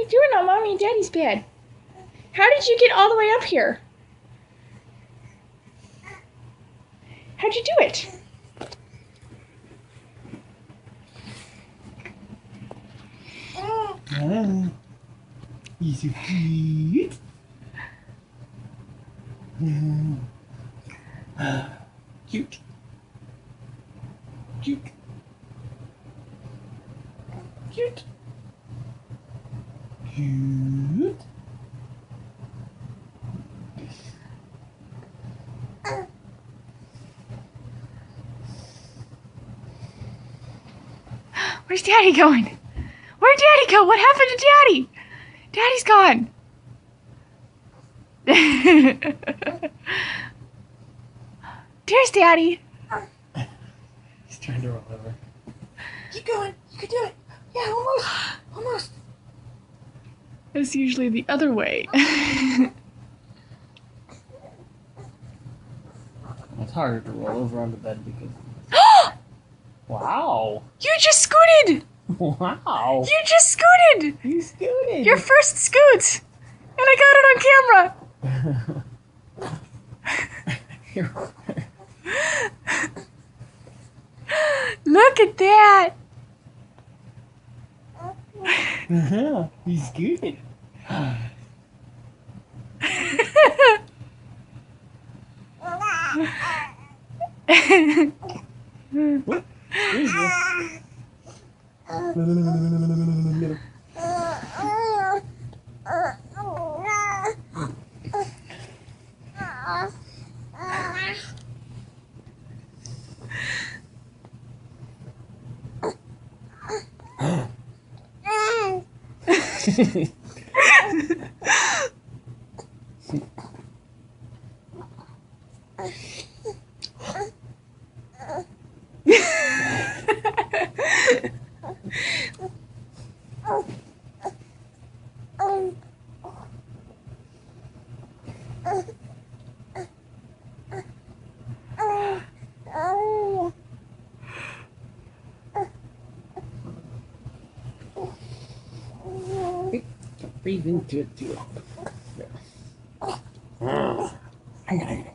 you doing on Mommy and Daddy's bed? How did you get all the way up here? How'd you do it? He's so cute. Cute. Cute. Cute. Cute. Where's Daddy going? Where'd Daddy go? What happened to Daddy? Daddy's gone. There's Daddy. He's trying to roll over. Keep going. You can do it. Yeah, almost. Almost. It's usually the other way. It's harder to roll over on the bed because... Wow. You just scooted. Wow. You just scooted. You scooted. Your first scoot. And I got it on camera. Look at that. You scooted. What? Excuse me. Breathe into it too. I got it.